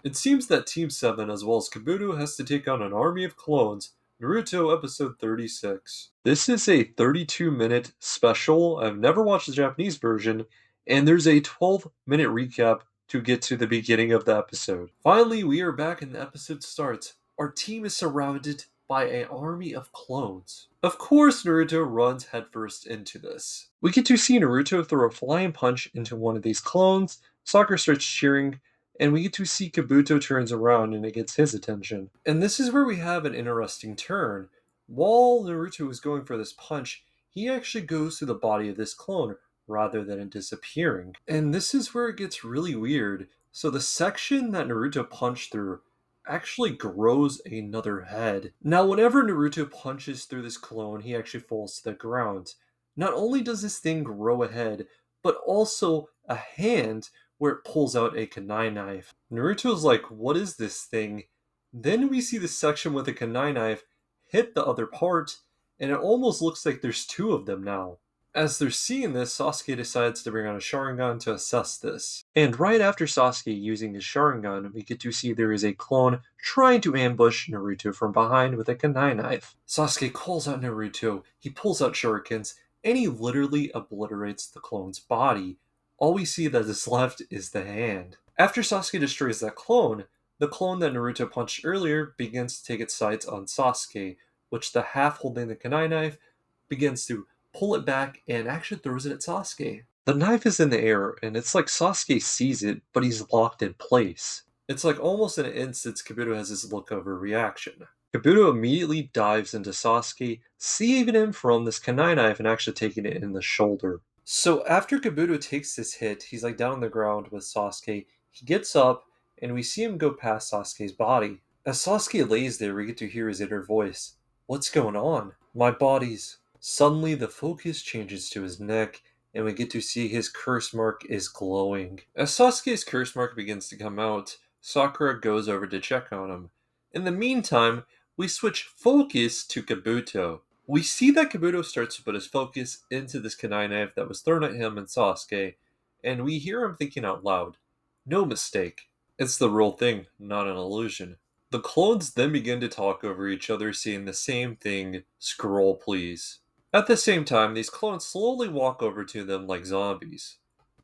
It seems that Team 7 as well as Kabuto has to take on an army of clones. Naruto episode 36. This is a 32-minute special. I've never watched the Japanese version, and there's a 12-minute recap to get to the beginning of the episode. Finally, we are back and the episode starts. Our team is surrounded by an army of clones. Of course, Naruto runs headfirst into this. We get to see Naruto throw a flying punch into one of these clones. Sakura starts cheering, and we get to see Kabuto turns around and it gets his attention. And this is where we have an interesting turn. While Naruto is going for this punch, he actually goes to the body of this clone rather than it disappearing. And this is where it gets really weird. So the section that Naruto punched through actually grows another head. Now, whenever Naruto punches through this clone, he actually falls to the ground. Not only does this thing grow a head, but also a hand where it pulls out a kunai knife. Naruto's like, what is this thing? Then we see the section with the kunai knife hit the other part, and it almost looks like there's two of them now. As they're seeing this, Sasuke decides to bring out a Sharingan to assess this. And right after Sasuke using his Sharingan, we get to see there is a clone trying to ambush Naruto from behind with a kunai knife. Sasuke calls out Naruto, he pulls out shurikens, and he literally obliterates the clone's body. All we see that is left is the hand. After Sasuke destroys that clone, the clone that Naruto punched earlier begins to take its sights on Sasuke, which the half holding the kunai knife begins to pull it back and actually throws it at Sasuke. The knife is in the air, and it's like Sasuke sees it, but he's locked in place. It's like almost in an instant, Kabuto has this look of a reaction. Kabuto immediately dives into Sasuke, saving him from this kunai knife and actually taking it in the shoulder. So after Kabuto takes this hit, he's like down on the ground with Sasuke. He gets up, and we see him go past Sasuke's body. As Sasuke lays there, we get to hear his inner voice. What's going on? My body's... Suddenly, the focus changes to his neck, and we get to see his curse mark is glowing. As Sasuke's curse mark begins to come out, Sakura goes over to check on him. In the meantime, we switch focus to Kabuto. We see that Kabuto starts to put his focus into this kunai knife that was thrown at him and Sasuke, and we hear him thinking out loud, "No mistake. It's the real thing, not an illusion." The clones then begin to talk over each other, saying the same thing, "Scroll, please." At the same time, these clones slowly walk over to them like zombies.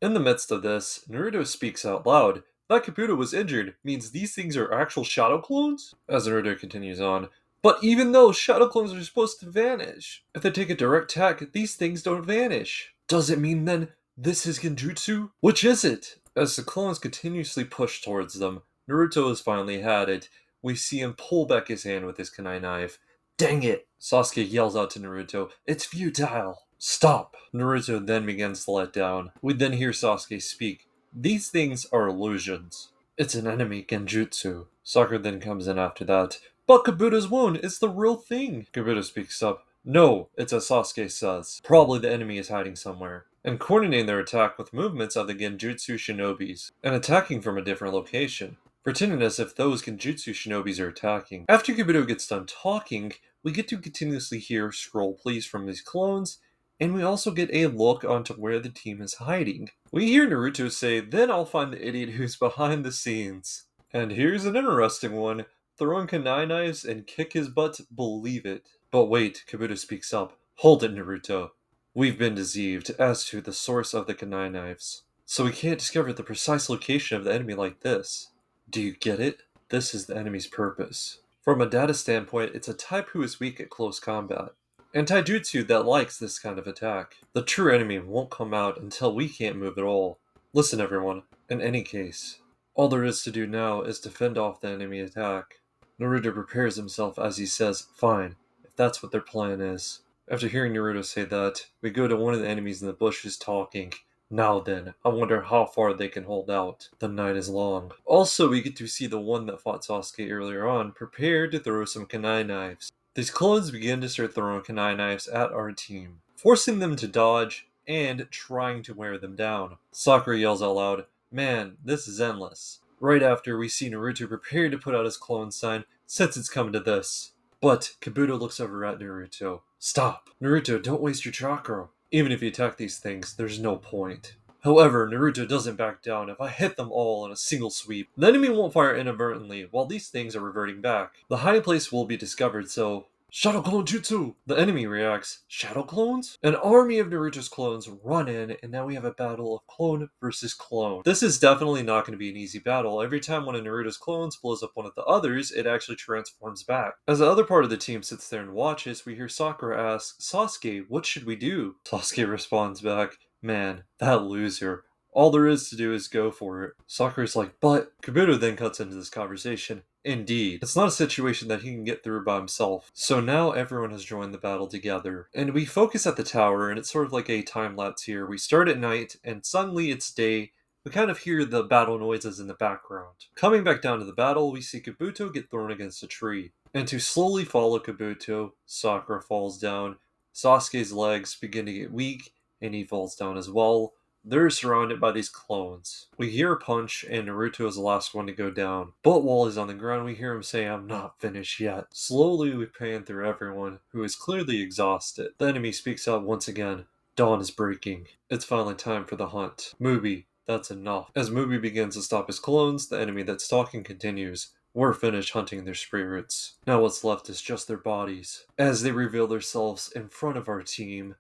In the midst of this, Naruto speaks out loud. That Kabuto was injured means these things are actual shadow clones? As Naruto continues on, but even though shadow clones are supposed to vanish, if they take a direct attack, these things don't vanish. Does it mean then this is genjutsu? Which is it? As the clones continuously push towards them, Naruto has finally had it. We see him pull back his hand with his kunai knife. Dang it! Sasuke yells out to Naruto, "It's futile! Stop!" Naruto then begins to let down. We then hear Sasuke speak. These things are illusions. It's an enemy genjutsu. Sakura then comes in after that. But Kabuto's wound is the real thing. Kabuto speaks up. No, it's as Sasuke says. Probably the enemy is hiding somewhere. And coordinating their attack with movements of the genjutsu shinobis. And attacking from a different location. Pretending as if those genjutsu shinobis are attacking. After Kabuto gets done talking, we get to continuously hear "Scroll please" from these clones, and we also get a look onto where the team is hiding. We hear Naruto say, "Then I'll find the idiot who's behind the scenes." And here's an interesting one. Throwing kunai knives and kick his butt, believe it. But wait, Kabuto speaks up. Hold it, Naruto. We've been deceived as to the source of the kunai knives. So we can't discover the precise location of the enemy like this. Do you get it? This is the enemy's purpose. From a data standpoint, it's a type who is weak at close combat. And taijutsu that likes this kind of attack. The true enemy won't come out until we can't move at all. Listen everyone, in any case, all there is to do now is to fend off the enemy attack. Naruto prepares himself as he says, "Fine, if that's what their plan is." After hearing Naruto say that, we go to one of the enemies in the bushes talking. Now then, I wonder how far they can hold out. The night is long. Also, we get to see the one that fought Sasuke earlier on prepared to throw some kunai knives. These clones begin to start throwing kunai knives at our team, forcing them to dodge and trying to wear them down. Sakura yells out loud, "Man, this is endless." Right after, we see Naruto prepare to put out his clone sign, since it's coming to this. But Kabuto looks over at Naruto. "Stop! Naruto, don't waste your chakra. Even if you attack these things, there's no point." However, Naruto doesn't back down. If I hit them all in a single sweep, the enemy won't fire inadvertently while these things are reverting back. The hiding place will be discovered, so Shadow Clone Jutsu! The enemy reacts, Shadow Clones? An army of Naruto's clones run in, and now we have a battle of clone versus clone. This is definitely not going to be an easy battle. Every time one of Naruto's clones blows up one of the others, it actually transforms back. As the other part of the team sits there and watches, we hear Sakura ask, Sasuke, what should we do? Sasuke responds back, man, that loser. All there is to do is go for it. Sakura's like, but Kabuto then cuts into this conversation. Indeed, it's not a situation that he can get through by himself. So now everyone has joined the battle together. And we focus at the tower, and it's sort of like a time lapse here. We start at night, and suddenly it's day. We kind of hear the battle noises in the background. Coming back down to the battle, we see Kabuto get thrown against a tree. And to slowly follow Kabuto, Sakura falls down. Sasuke's legs begin to get weak, and he falls down as well. They're surrounded by these clones. We hear a punch, and Naruto is the last one to go down. But while he's on the ground, we hear him say, I'm not finished yet. Slowly, we pan through everyone, who is clearly exhausted. The enemy speaks out once again. Dawn is breaking. It's finally time for the hunt. Mubi, that's enough. As Mubi begins to stop his clones, the enemy that's talking continues. We're finished hunting their spirits. Now what's left is just their bodies. As they reveal themselves in front of our team,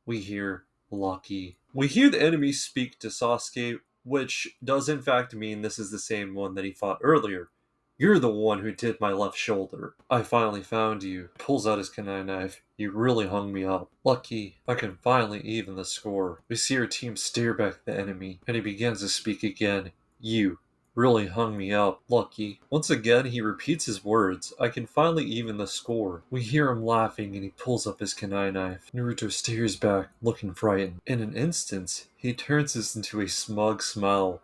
we hear, Lucky. We hear the enemy speak to Sasuke, which does in fact mean this is the same one that he fought earlier. You're the one who did my left shoulder. I finally found you. Pulls out his kunai knife. You really hung me up. Lucky, I can finally even the score. We see our team stare back at the enemy, and he begins to speak again. You really hung me up, Lucky. Once again, he repeats his words. I can finally even the score. We hear him laughing and he pulls up his kunai knife. Naruto stares back, looking frightened. In an instant, he turns this into a smug smile,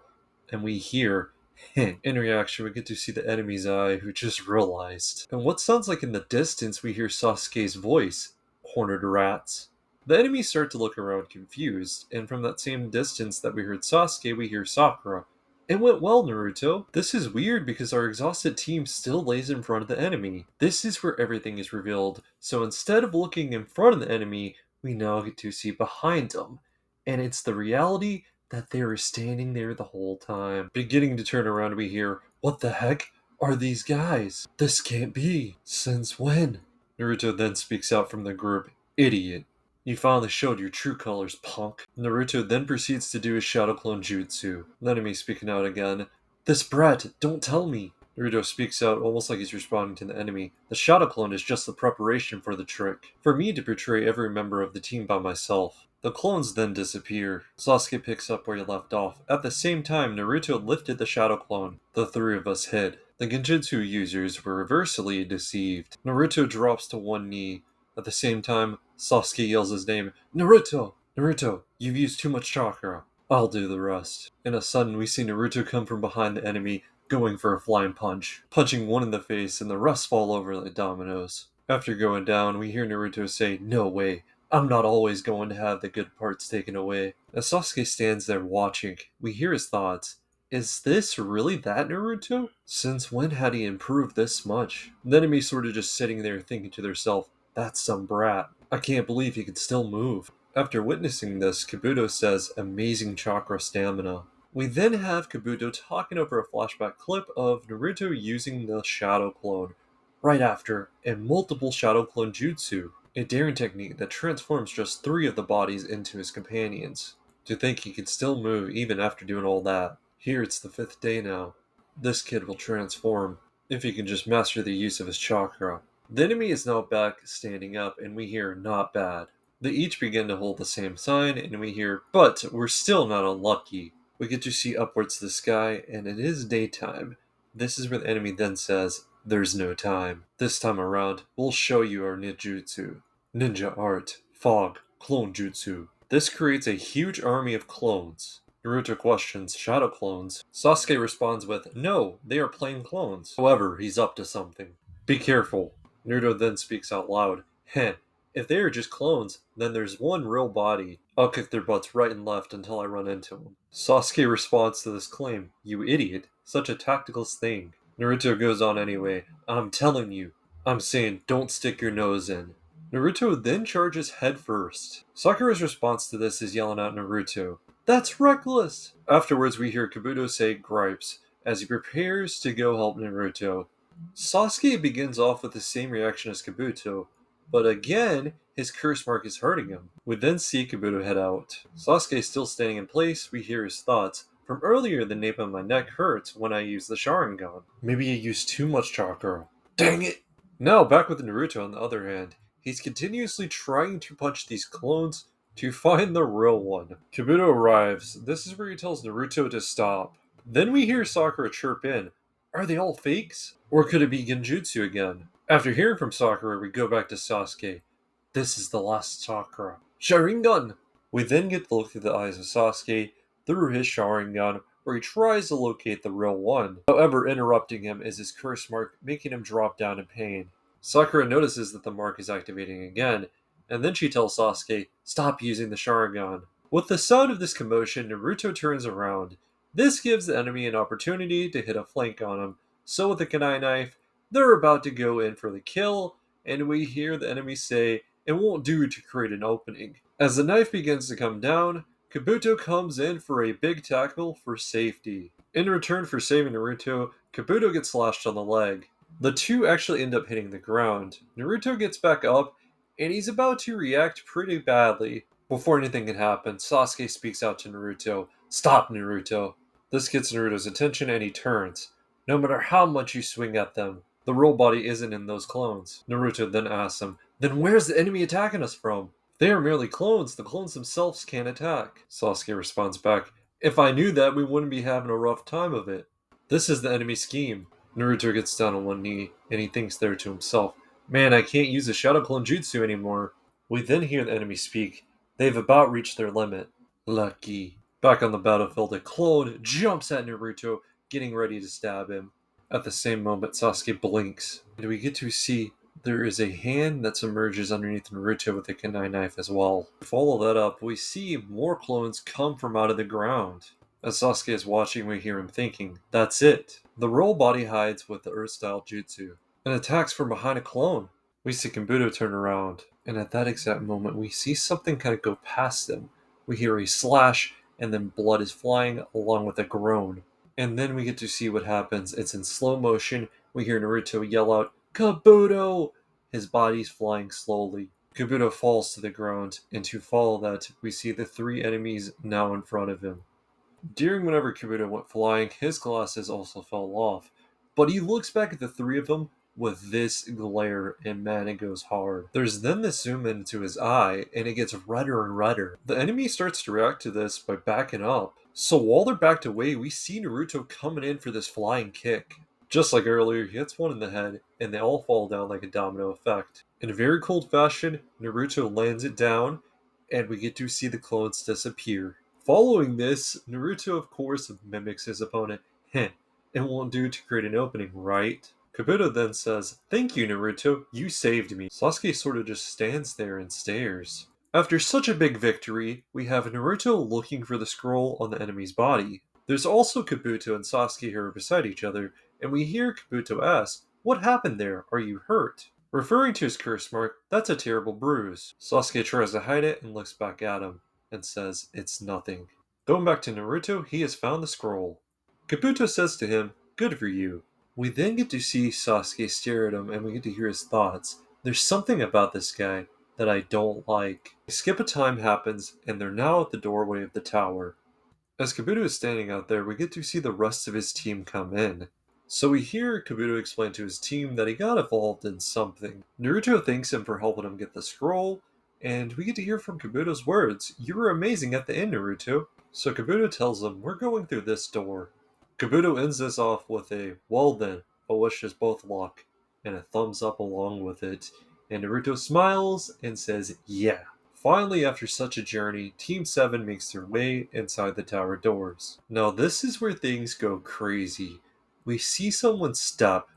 and we hear, hint. In reaction, we get to see the enemy's eye, who just realized. And what sounds like in the distance, we hear Sasuke's voice. Cornered rats. The enemies start to look around confused, and from that same distance that we heard Sasuke, we hear Sakura. It went well, Naruto. This is weird because our exhausted team still lays in front of the enemy. This is where everything is revealed. So instead of looking in front of the enemy, we now get to see behind them. And it's the reality that they were standing there the whole time. Beginning to turn around, we hear, what the heck are these guys? This can't be. Since when? Naruto then speaks out from the group, idiot. You finally showed your true colors, punk. Naruto then proceeds to do his Shadow Clone Jutsu. The enemy speaking out again. This brat, don't tell me. Naruto speaks out almost like he's responding to the enemy. The Shadow Clone is just the preparation for the trick. For me to portray every member of the team by myself. The clones then disappear. Sasuke picks up where he left off. At the same time, Naruto lifted the Shadow Clone. The three of us hid. The Genjutsu users were reversely deceived. Naruto drops to one knee. At the same time, Sasuke yells his name, Naruto! Naruto, you've used too much chakra. I'll do the rest. In a sudden, we see Naruto come from behind the enemy, going for a flying punch, punching one in the face, and the rest fall over like dominoes. After going down, we hear Naruto say, no way, I'm not always going to have the good parts taken away. As Sasuke stands there watching, we hear his thoughts. Is this really that Naruto? Since when had he improved this much? The enemy sort of just sitting there thinking to themselves, that's some brat. I can't believe he can still move. After witnessing this, Kabuto says, amazing chakra stamina. We then have Kabuto talking over a flashback clip of Naruto using the Shadow Clone, right after, and multiple Shadow Clone Jutsu, a daring technique that transforms just 3 of the bodies into his companions. To think he can still move even after doing all that. Here it's the 5th day now. This kid will transform, if he can just master the use of his chakra. The enemy is now back standing up, and we hear, not bad. They each begin to hold the same sign, and we hear, but we're still not unlucky. We get to see upwards to the sky, and it is daytime. This is where the enemy then says, there's no time. This time around, we'll show you our ninjutsu. Ninja art, fog, clone jutsu. This creates a huge army of clones. Naruto questions shadow clones. Sasuke responds with, no, they are plain clones. However, he's up to something. Be careful. Naruto then speaks out loud. Heh, if they are just clones, then there's one real body. I'll kick their butts right and left until I run into them. Sasuke responds to this claim. You idiot. Such a tactical thing. Naruto goes on anyway. I'm telling you. I'm saying don't stick your nose in. Naruto then charges headfirst. Sakura's response to this is yelling at Naruto. That's reckless! Afterwards, we hear Kabuto say gripes as he prepares to go help Naruto. Sasuke begins off with the same reaction as Kabuto, but again, his curse mark is hurting him. We then see Kabuto head out. Sasuke still standing in place, we hear his thoughts. From earlier, the nape of my neck hurts when I use the Sharingan. Maybe I used too much chakra. Dang it! Now, back with Naruto on the other hand. He's continuously trying to punch these clones to find the real one. Kabuto arrives. This is where he tells Naruto to stop. Then we hear Sakura chirp in. Are they all fakes? Or could it be Genjutsu again? After hearing from Sakura, we go back to Sasuke. This is the last Sakura. Sharingan! We then get to look through the eyes of Sasuke through his Sharingan, where he tries to locate the real one. However, interrupting him is his curse mark, making him drop down in pain. Sakura notices that the mark is activating again, and then she tells Sasuke, stop using the Sharingan. With the sound of this commotion, Naruto turns around. This gives the enemy an opportunity to hit a flank on him, so with the kunai knife, they're about to go in for the kill, and we hear the enemy say, it won't do to create an opening. As the knife begins to come down, Kabuto comes in for a big tackle for safety. In return for saving Naruto, Kabuto gets slashed on the leg. The two actually end up hitting the ground. Naruto gets back up, and he's about to react pretty badly. Before anything can happen, Sasuke speaks out to Naruto, stop Naruto. This gets Naruto's attention and he turns. No matter how much you swing at them, the real body isn't in those clones. Naruto then asks him, then where's the enemy attacking us from? They are merely clones, the clones themselves can't attack. Sasuke responds back, if I knew that, we wouldn't be having a rough time of it. This is the enemy scheme. Naruto gets down on one knee, and he thinks there to himself, man, I can't use the Shadow Clone Jutsu anymore. We then hear the enemy speak. They've about reached their limit. Lucky. Back on the battlefield, a clone jumps at Naruto, getting ready to stab him. At the same moment, Sasuke blinks, and we get to see there is a hand that submerges underneath Naruto with a kunai knife as well. To follow that up, we see more clones come from out of the ground. As Sasuke is watching, we hear him thinking, that's it. The real body hides with the Earth-style jutsu and attacks from behind a clone. We see Kabuto turn around, and at that exact moment, we see something kind of go past them. We hear a slash, and then blood is flying along with a groan. And then we get to see what happens. It's in slow motion. We hear Naruto yell out, Kabuto! His body's flying slowly. Kabuto falls to the ground, and to follow that, we see the three enemies now in front of him. During whenever Kabuto went flying, his glasses also fell off. But he looks back at the three of them with this glare, and man, it goes hard. There's then this zoom into his eye, and it gets redder and redder. The enemy starts to react to this by backing up. So while they're backed away, we see Naruto coming in for this flying kick. Just like earlier, he hits one in the head, and they all fall down like a domino effect. In a very cold fashion, Naruto lands it down, and we get to see the clones disappear. Following this, Naruto of course mimics his opponent. Heh, it won't do to create an opening, right? Kabuto then says, thank you Naruto, you saved me. Sasuke sort of just stands there and stares. After such a big victory, we have Naruto looking for the scroll on the enemy's body. There's also Kabuto and Sasuke who are beside each other, and we hear Kabuto ask, what happened there? Are you hurt? Referring to his curse mark, that's a terrible bruise. Sasuke tries to hide it and looks back at him, and says, it's nothing. Going back to Naruto, he has found the scroll. Kabuto says to him, good for you. We then get to see Sasuke stare at him, and we get to hear his thoughts. There's something about this guy that I don't like. A skip of time happens, and they're now at the doorway of the tower. As Kabuto is standing out there, we get to see the rest of his team come in. So we hear Kabuto explain to his team that he got involved in something. Naruto thanks him for helping him get the scroll, and we get to hear from Kabuto's words, you were amazing at the end, Naruto. So Kabuto tells him, we're going through this door. Kabuto ends this off with a, well then, I wish us both luck, and a thumbs up along with it. And Naruto smiles and says, yeah. Finally, after such a journey, Team 7 makes their way inside the tower doors. Now this is where things go crazy. We see someone step,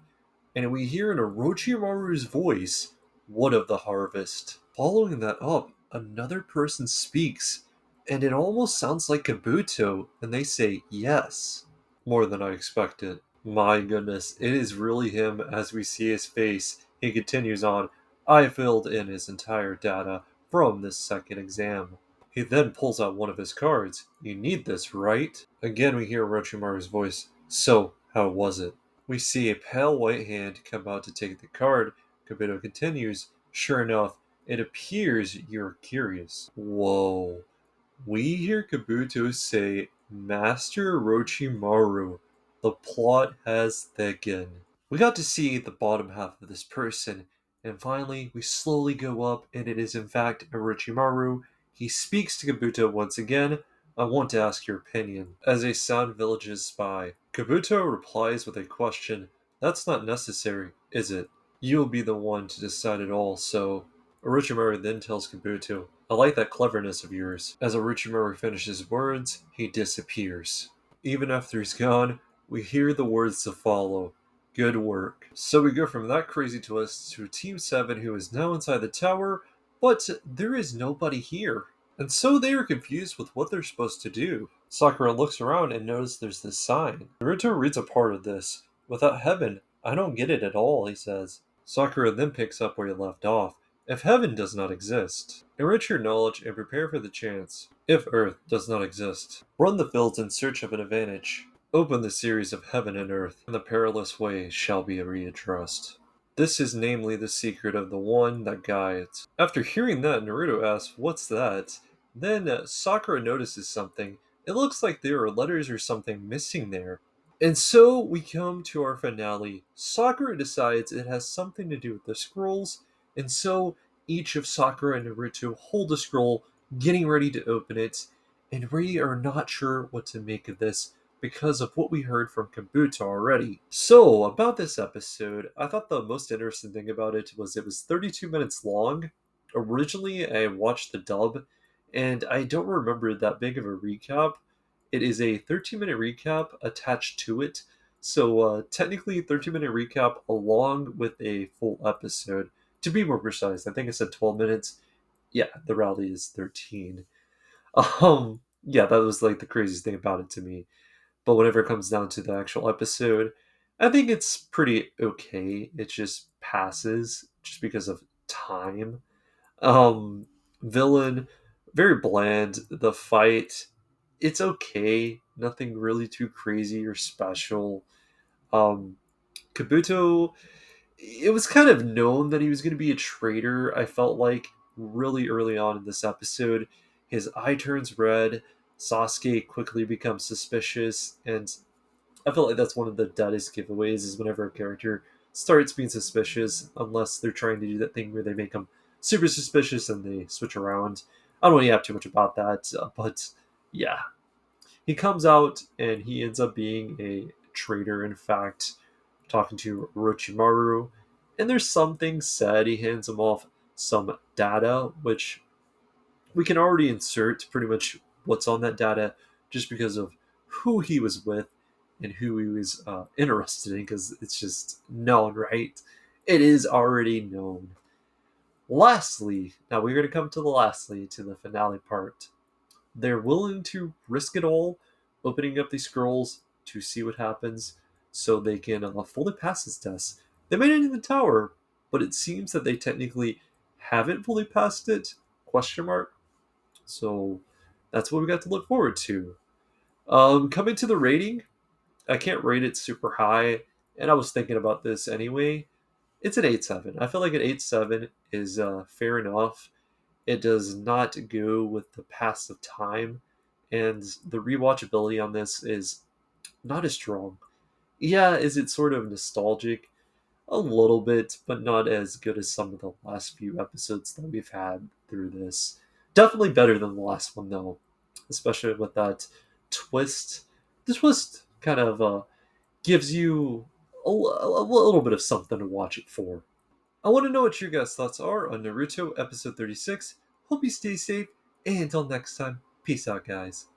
and we hear in Orochimaru's voice, what of the harvest? Following that up, another person speaks, and it almost sounds like Kabuto, and they say yes. More than I expected. My goodness, it is really him as we see his face. He continues on, I filled in his entire data from this second exam. He then pulls out one of his cards. You need this, right? Again, we hear Orochimaru's voice. So, how was it? We see a pale white hand come out to take the card. Kabuto continues. Sure enough, it appears you're curious. Whoa. We hear Kabuto say, Master Orochimaru, the plot has thickened. We got to see the bottom half of this person, and finally we slowly go up, and it is in fact Orochimaru. He speaks to Kabuto once again. I want to ask your opinion. As a Sound Village's spy, Kabuto replies with a question. That's not necessary, is it? You'll be the one to decide it all, so Orochimaru then tells Kabuto, I like that cleverness of yours. As Orochimaru finishes words, he disappears. Even after he's gone, we hear the words to follow. Good work. So we go from that crazy twist to Team 7 who is now inside the tower, but there is nobody here. And so they are confused with what they're supposed to do. Sakura looks around and notices there's this sign. Naruto reads a part of this. Without heaven, I don't get it at all, he says. Sakura then picks up where he left off. If heaven does not exist, enrich your knowledge and prepare for the chance. If earth does not exist, run the fields in search of an advantage. Open the series of heaven and earth, and the perilous way shall be readdressed. This is namely the secret of the one that guides. After hearing that, Naruto asks, What's that? Then Sakura notices something. It looks like there are letters or something missing there. And so we come to our finale. Sakura decides it has something to do with the scrolls, and so each of Sakura and Naruto hold a scroll, getting ready to open it, and we are not sure what to make of this because of what we heard from Kabuto already. So, about this episode, I thought the most interesting thing about it was 32 minutes long. Originally, I watched the dub, and I don't remember that big of a recap. It is a 13-minute recap attached to it. So, technically, 13-minute recap along with a full episode. To be more precise, I think I said 12 minutes. Yeah, the rally is 13. Yeah, that was like the craziest thing about it to me. But whenever it comes down to the actual episode, I think it's pretty okay. It just passes just because of time. Um, Villain, very bland. The fight, it's okay. Nothing really too crazy or special. Um, Kabuto, it was kind of known that he was going to be a traitor. I felt like really early on in this episode, his eye turns red. Sasuke quickly becomes suspicious, and I feel like that's one of the deadest giveaways is whenever a character starts being suspicious, unless they're trying to do that thing where they make them super suspicious and they switch around. I don't really have too much about that, but yeah. He comes out and he ends up being a traitor, in fact, talking to Orochimaru. And there's something said, he hands him off some data, which we can already insert pretty much what's on that data just because of who he was with and who he was interested in, because it's just known, right? It is already known. Lastly, now we're going to come to the finale part. They're willing to risk it all, opening up these scrolls to see what happens, so they can fully pass this test. They made it in the tower, but it seems that they technically haven't fully passed it? Question mark. So that's what we got to look forward to. Coming to the rating, I can't rate it super high, and I was thinking about this anyway. It's an 8.7. I feel like an 8.7 is fair enough. It does not go with the pass of time, and the rewatchability on this is not as strong. Yeah, is it sort of nostalgic? A little bit, but not as good as some of the last few episodes that we've had through this. Definitely better than the last one, though, especially with that twist. The twist kind of gives you a little bit of something to watch it for. I want to know what your guys' thoughts are on Naruto episode 36. Hope you stay safe, and until next time, peace out, guys.